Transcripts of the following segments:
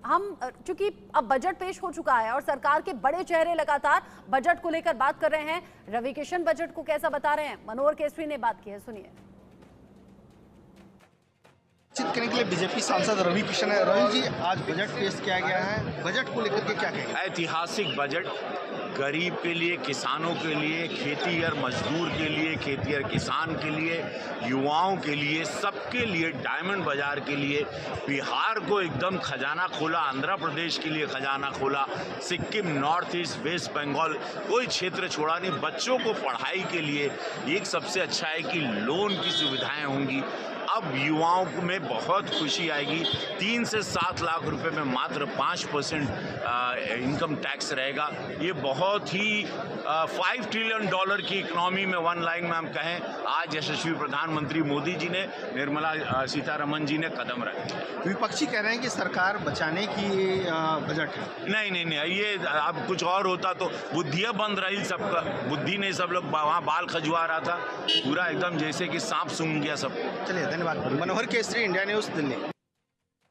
हम चूंकि अब बजट पेश हो चुका है और सरकार के बड़े चेहरे लगातार बजट को लेकर बात कर रहे हैं। रवि किशन बजट को कैसा बता रहे हैं, मनोहर केसरी ने बात की है, सुनिए। बातचीत करने के लिए बीजेपी सांसद रवि किशन है। रवि जी, आज बजट पेश किया गया है, बजट को लेकर के क्या कहेंगे? ऐतिहासिक बजट, गरीब के लिए, किसानों के लिए, खेती और मजदूर के लिए, खेती और किसान के लिए, युवाओं के लिए, सबके लिए, डायमंड बाजार के लिए, बिहार को एकदम खजाना खोला, आंध्र प्रदेश के लिए खजाना खोला, Sikkim, north east, west Bengal, कोई क्षेत्र छोड़ा नहीं। बच्चों को पढ़ाई के लिए एक सबसे अच्छा है कि लोन की सुविधाएं होंगी। अब युवाओं में बहुत खुशी आएगी। 3 से 7 लाख रुपए में मात्र 5% इनकम टैक्स रहेगा। ये बहुत ही $5 ट्रिलियन की इकोनॉमी में, वन लाइन में हम कहें, आज यशस्वी प्रधानमंत्री मोदी जी ने, निर्मला सीतारमन जी ने कदम रखे। विपक्षी कह रहे हैं कि सरकार बचाने की बजट है। नहीं, ये अब कुछ और होता तो बुद्धियाँ बंद रही, सबका बुद्धि नहीं, सब लोग वहाँ बाल खजुआ रहा था, पूरा एकदम जैसे कि सांप सूंघ गया सब। चलिए, धन्यवाद। मनोहर केसरी, इंडिया न्यूज़, दिल्ली।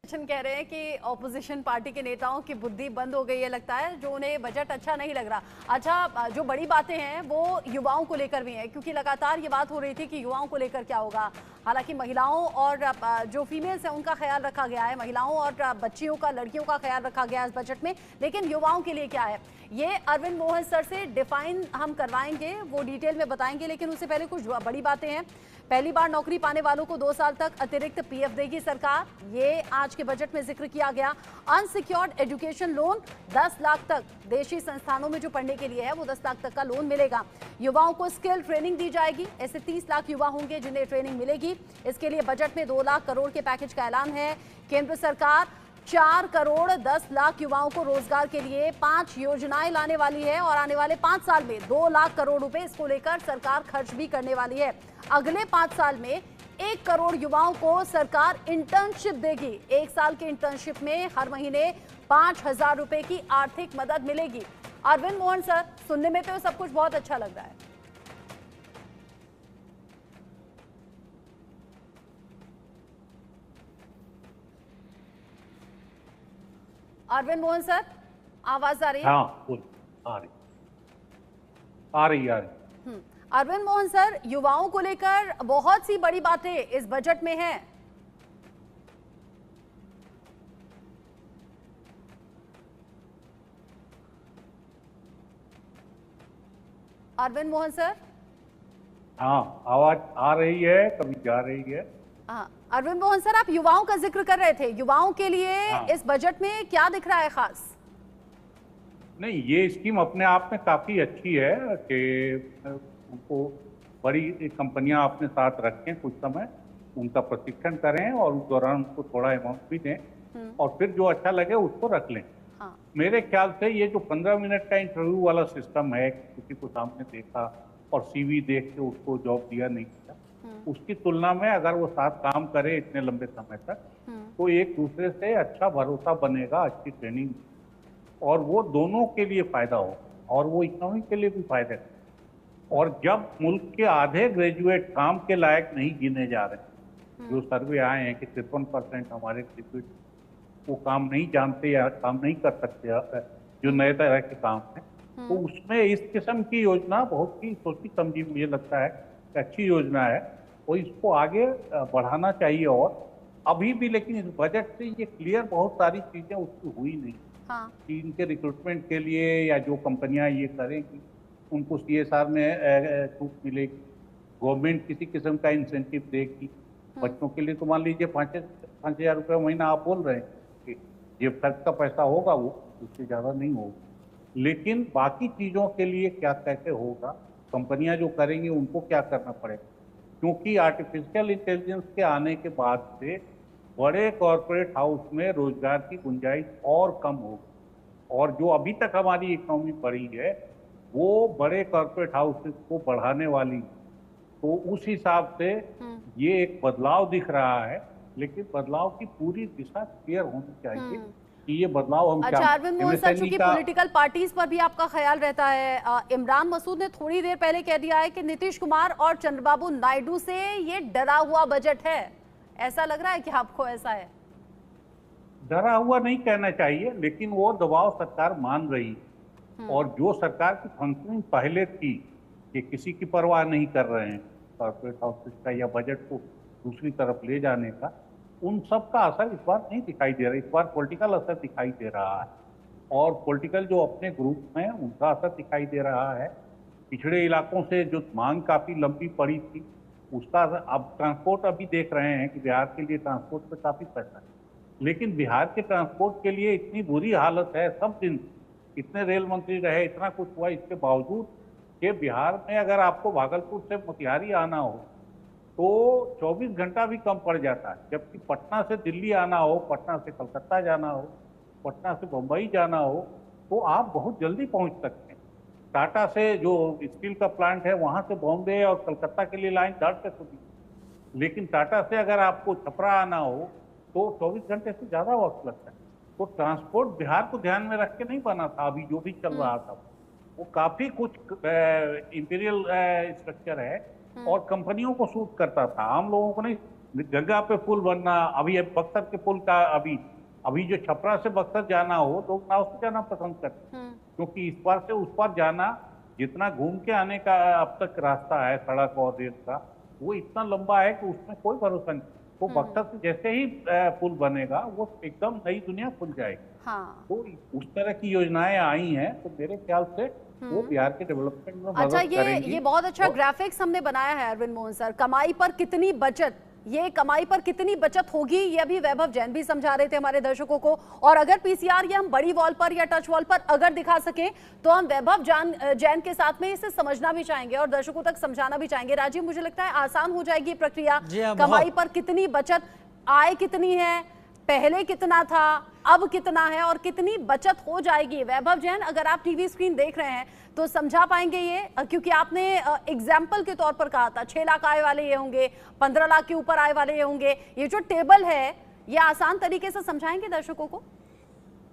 कह रहे हैं कि ऑपोजिशन पार्टी के नेताओं की बुद्धि बंद हो गई है, लगता है, जो उन्हें बजट अच्छा नहीं लग रहा। अच्छा, जो बड़ी बातें हैं वो युवाओं को लेकर भी हैं, क्योंकि लगातार ये बात हो रही थी कि युवाओं को लेकर क्या होगा। हालांकि महिलाओं और जो फीमेल्स हैं उनका ख्याल रखा गया है, महिलाओं और बच्चियों का, लड़कियों का ख्याल रखा गया है इस बजट में, लेकिन युवाओं के लिए क्या है ये अरविंद मोहन सर से डिफाइन हम करवाएंगे, वो डिटेल में बताएंगे। लेकिन उससे पहले कुछ बड़ी बातें हैं। पहली बार नौकरी पाने वालों को 2 साल तक अतिरिक्त पीएफ देगी सरकार, ये आज के बजट में जिक्र किया गया। अनसिक्योर्ड एजुकेशन लोन 10 लाख तक, देशी संस्थानों में जो पढ़ने के लिए है वो 10 लाख तक का लोन मिलेगा। युवाओं को स्किल ट्रेनिंग दी जाएगी, ऐसे 30 लाख युवा होंगे जिन्हें ट्रेनिंग मिलेगी। इसके लिए बजट में 2 लाख करोड़ के पैकेज का ऐलान है। केंद्र सरकार 4 करोड़ 10 लाख युवाओं को रोजगार के लिए 5 योजनाएं लाने वाली है और आने वाले 5 साल में 2 लाख करोड़ रुपए इसको लेकर सरकार खर्च भी करने वाली है। अगले 5 साल में 1 करोड़ युवाओं को सरकार इंटर्नशिप देगी। 1 साल के इंटर्नशिप में हर महीने 5,000 रुपए की आर्थिक मदद मिलेगी। अरविंद मोहन सर, सुनने में तो सब कुछ बहुत अच्छा लग रहा है। अरविंद मोहन सर, आवाज आ रही है? हाँ, आ रही। अरविंद मोहन सर, युवाओं को लेकर बहुत सी बड़ी बातें इस बजट में हैं। अरविंद मोहन सर, हाँ, आवाज आ रही है, कभी जा रही है। हाँ, अरविंद मोहन सर, आप युवाओं का जिक्र कर रहे थे, युवाओं के लिए इस बजट में क्या दिख रहा है खास? नहीं, ये स्कीम अपने आप में काफी अच्छी है कि उनको बड़ी कंपनियां अपने साथ रखें, कुछ समय उनका प्रशिक्षण करें और उस दौरान उनको थोड़ा अमाउंट भी दें और फिर जो अच्छा लगे उसको रख लें। हाँ। मेरे ख्याल से ये जो 15 मिनट का इंटरव्यू वाला सिस्टम है, किसी को सामने देखा और सीवी देख के उसको जॉब दिया नहीं किया, उसकी तुलना में अगर वो साथ काम करे इतने लंबे समय तक, तो एक दूसरे से अच्छा भरोसा बनेगा, अच्छी ट्रेनिंग, और वो दोनों के लिए फायदा होगा और वो इकोनॉमी के लिए भी फायदा है। और जब मुल्क के आधे ग्रेजुएट काम के लायक नहीं गिने जा रहे, जो सर्वे आए हैं कि 53% हमारे ग्रेजुएट वो काम नहीं जानते या काम नहीं कर सकते, जो नए तरह के काम है, तो उसमें इस किस्म की योजना बहुत ही सोची समझी, मुझे लगता है अच्छी योजना है और इसको आगे बढ़ाना चाहिए। और अभी भी लेकिन इस बजट से ये क्लियर बहुत सारी चीजें उसकी हुई नहीं। हाँ। कि इनके रिक्रूटमेंट के लिए या जो कंपनियां ये करेंगी उनको CSR में छूट मिलेगी, गवर्नमेंट किसी किस्म का इंसेंटिव देगी। बच्चों के लिए तो मान लीजिए 5,000 रुपये महीना आप बोल रहे हैं कि जेब खर्च का पैसा होगा, वो उससे ज़्यादा नहीं होगा, लेकिन बाकी चीज़ों के लिए क्या कैसे होगा, कंपनियां जो करेंगी उनको क्या करना पड़ेगा, क्योंकि आर्टिफिशियल इंटेलिजेंस के आने के बाद से बड़े कॉरपोरेट हाउस में रोजगार की गुंजाइश और कम होगी और जो अभी तक हमारी इकोनॉमी बढ़ी है वो बड़े कॉरपोरेट हाउसेस को बढ़ाने वाली, तो उस हिसाब से ये एक बदलाव दिख रहा है, लेकिन बदलाव की पूरी दिशा क्लियर होनी चाहिए कि ये बदलाव हम अच्छा, अरविंद मोहन सर, चूंकि पॉलिटिकल पार्टीज पर भी आपका ख्याल रहता है, इमरान मसूद ने थोड़ी देर पहले कह दिया है कि नीतीश कुमार और चंद्रबाबू नायडू से ये डरा हुआ बजट है। ऐसा लग रहा है कि आपको ऐसा है? डरा हुआ नहीं कहना चाहिए, लेकिन वो दबाव सरकार मान रही है। और जो सरकार की फंक्शनिंग पहले थी कि किसी की परवाह नहीं कर रहे हैं कॉर्पोरेट ऑफिस का या बजट को दूसरी तरफ ले जाने का, उन सब का असर इस बार नहीं दिखाई दे रहा। इस बार पॉलिटिकल असर दिखाई दे रहा है और पॉलिटिकल जो अपने ग्रुप हैं उनका असर दिखाई दे रहा है। पिछड़े इलाकों से जो मांग काफ़ी लंबी पड़ी थी उसका असर, अब ट्रांसपोर्ट अभी देख रहे हैं कि बिहार के लिए ट्रांसपोर्ट पे काफ़ी पैसा है, लेकिन बिहार के ट्रांसपोर्ट के लिए इतनी बुरी हालत है। सब दिन इतने रेल मंत्री रहे, इतना कुछ हुआ, इसके बावजूद कि बिहार में अगर आपको भागलपुर से मोतिहारी आना हो तो 24 घंटा भी कम पड़ जाता है, जबकि पटना से दिल्ली आना हो, पटना से कलकत्ता जाना हो, पटना से मुंबई जाना हो तो आप बहुत जल्दी पहुंच सकते हैं। टाटा से जो स्टील का प्लांट है वहां से बॉम्बे और कलकत्ता के लिए लाइन 10 से खुली, लेकिन टाटा से अगर आपको छपरा आना हो तो 24 घंटे से ज़्यादा वक्त लगता है। तो ट्रांसपोर्ट बिहार को ध्यान में रख के नहीं बना था, अभी जो भी चल रहा था वो काफ़ी कुछ इंपीरियल स्ट्रक्चर है और कंपनियों को सूट करता था, आम लोगों को नहीं। गंगा पे पुल बनना, अभी बक्सर के पुल का अभी जो छपरा से बक्सर जाना हो लोग नाव से जाना पसंद करते हैं, क्योंकि इस पार से उस पार जाना जितना घूम के आने का अब तक रास्ता है सड़क और रेल का, वो इतना लंबा है कि उसमें कोई भरोसा नहीं। तो बक्सर से जैसे ही पुल बनेगा वो एकदम नई दुनिया खुल जाएगी। हाँ। तो उस तरह की योजनाएं आई हैं तो मेरे ख्याल से वो बिहार के डेवलपमेंट में मदद अच्छा, करेंगी। ये बहुत अच्छा ग्राफिक्स हमने बनाया है अरविंद मोहन सर। कमाई पर कितनी बचत, ये कमाई पर कितनी बचत होगी ये अभी वैभव जैन भी समझा रहे थे हमारे दर्शकों को। और अगर पीसीआर ये हम बड़ी वॉल पर या टच वॉल पर अगर दिखा सके तो हम वैभव जैन के साथ में इसे समझना भी चाहेंगे और दर्शकों तक समझाना भी चाहेंगे। राजीव, मुझे लगता है आसान हो जाएगी प्रक्रिया। कमाई पर कितनी बचत, आय कितनी है, पहले कितना था, अब कितना है और कितनी बचत हो जाएगी। वैभव जैन, अगर आप टीवी स्क्रीन देख रहे हैं तो समझा पाएंगे ये, क्योंकि आपने एग्जाम्पल के तौर पर कहा था 6 लाख आय वाले ये होंगे, 15 लाख के ऊपर आय वाले ये होंगे। ये जो टेबल है ये आसान तरीके से समझाएंगे दर्शकों को?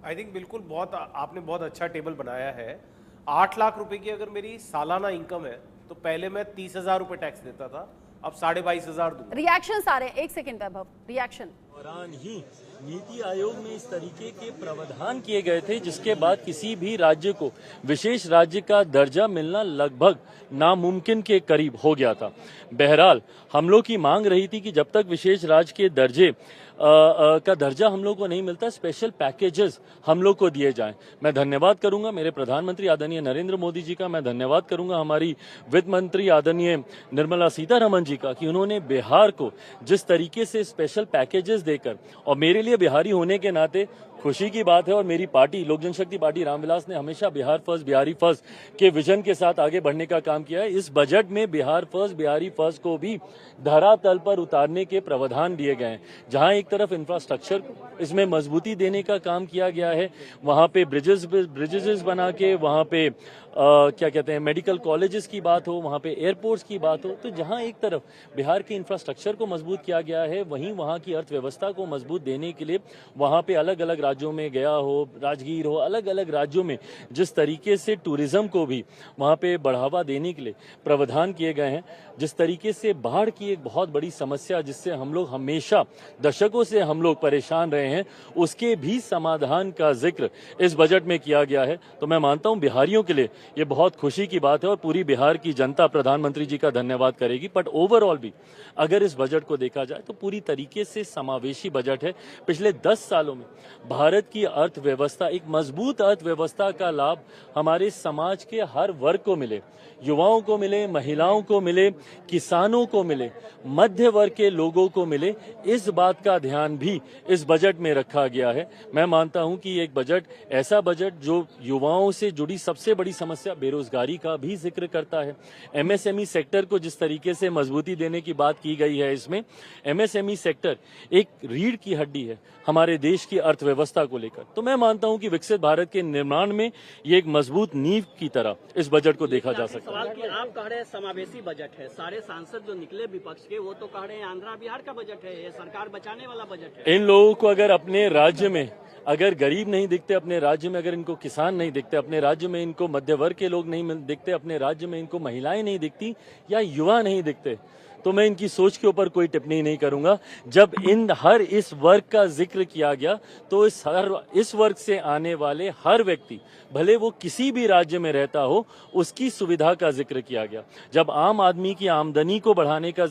आई थिंक बिल्कुल, आपने बहुत अच्छा टेबल बनाया है। 8 लाख रुपए की अगर मेरी सालाना इनकम है तो पहले मैं 30,000 रुपए टैक्स देता था, अब 22,500 दूंगा। रिएक्शन सारे, एक सेकेंड वैभव, रिएक्शन। दौरान ही नीति आयोग में इस तरीके के प्रावधान किए गए थे जिसके बाद किसी भी राज्य को विशेष राज्य का दर्जा मिलना लगभग नामुमकिन के करीब हो गया था। बहरहाल हम लोग की मांग रही थी कि जब तक विशेष राज्य के दर्जे का दर्जा हम लोग को नहीं मिलता, स्पेशल पैकेजेस हम लोग को दिए जाएं। मैं धन्यवाद करूंगा मेरे प्रधानमंत्री आदरणीय नरेंद्र मोदी जी का, मैं धन्यवाद करूंगा हमारी वित्त मंत्री आदरणीय निर्मला सीतारमण जी का कि उन्होंने बिहार को जिस तरीके से स्पेशल पैकेजेस देकर, और मेरे लिए बिहारी होने के नाते खुशी की बात है और मेरी पार्टी लोक जनशक्ति पार्टी रामविलास ने हमेशा बिहार फर्स्ट बिहारी फर्स्ट के विजन के साथ आगे बढ़ने का काम किया है। इस बजट में बिहार फर्स्ट बिहारी फर्स्ट को भी धरातल पर उतारने के प्रावधान दिए गए हैं। जहां एक तरफ इंफ्रास्ट्रक्चर इसमें मजबूती देने का काम किया गया है, वहां पे ब्रिजेस बना के, वहां पे क्या कहते हैं मेडिकल कॉलेजेस की बात हो, वहां पे एयरपोर्ट्स की बात हो, तो जहां एक तरफ बिहार के इंफ्रास्ट्रक्चर को मजबूत किया गया है, वहीं वहां की अर्थव्यवस्था को मजबूत देने के लिए वहां पे अलग अलग राज्यों में गया हो, राजगीर हो, अलग अलग राज्यों में जिस तरीके से टूरिज्म को भी वहां पे बढ़ावा देने के लिए प्रावधान किए गए हैं, जिस तरीके से बाढ़ की एक बहुत बड़ी समस्या जिससे हम लोग हमेशा दशकों से हम लोग परेशान रहे हैं, उसके भी समाधान का जिक्र इस बजट में किया गया है। तो मैं मानता हूं बिहारियों के लिए ये बहुत खुशी की बात है और पूरी बिहार की जनता प्रधानमंत्री जी का धन्यवाद करेगी। बट ओवरऑल भी अगर इस बजट को देखा जाए तो पूरी तरीके से समावेशी बजट है। पिछले 10 सालों में भारत की अर्थव्यवस्था, एक मजबूत अर्थव्यवस्था का लाभ हमारे समाज के हर वर्ग को मिले, युवाओं को मिले, महिलाओं को मिले, किसानों को मिले, मध्य वर्ग के लोगों को मिले, इस बात का ध्यान भी इस बजट में रखा गया है। मैं मानता हूं कि एक बजट, ऐसा बजट जो युवाओं से जुड़ी सबसे बड़ी समस्या बेरोजगारी का भी जिक्र करता है। एमएसएमई सेक्टर को जिस तरीके से मजबूती देने की बात की गई है, इसमें एमएसएमई सेक्टर एक रीढ़ की हड्डी है हमारे देश की अर्थव्यवस्था को लेकर। तो मैं मानता हूं कि विकसित भारत के निर्माण में ये एक मजबूत नींव की तरह इस बजट को देखा जा सकता है। सवाल कि आप कह रहे हैं समावेशी बजट है, सारे सांसद जो निकले विपक्ष के वो तो कह रहे हैं आंध्रा बिहार का बजट है, ये सरकार बचाने वाला बजट है। इन लोगों को अगर अपने राज्य में अगर गरीब नहीं दिखते, अपने राज्य में अगर इनको किसान नहीं दिखते, अपने राज्य में इनको मध्य वर्ग के लोग नहीं दिखते, अपने राज्य में इनको महिलाएं नहीं दिखती या युवा नहीं दिखते, तो मैं इनकी सोच के ऊपर कोई टिप्पणी नहीं करूंगा। जब हर इस वर्ग का जिक्र किया गया तो इस वर्ग से आने वाले हर व्यक्ति, भले वो किसी भी राज्य में रहता हो, उसकी सुविधा का जिक्र किया गया। जब आम आदमी की आमदनी को बढ़ाने का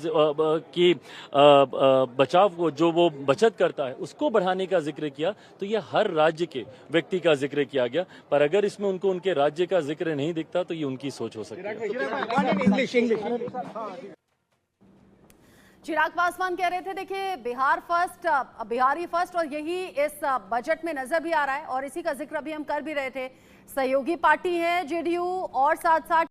बचाव को, जो वो बचत करता है, उसको बढ़ाने का जिक्र किया, तो ये हर राज्य के व्यक्ति का जिक्र किया गया। पर अगर इसमें उनको उनके राज्य का जिक्र नहीं दिखता तो ये उनकी सोच हो सकती है। चिराग पासवान कह रहे थे, देखिए बिहार फर्स्ट, बिहारी फर्स्ट, और यही इस बजट में नजर भी आ रहा है और इसी का जिक्र अभी हम कर भी रहे थे। सहयोगी पार्टी है जेडीयू और साथ साथ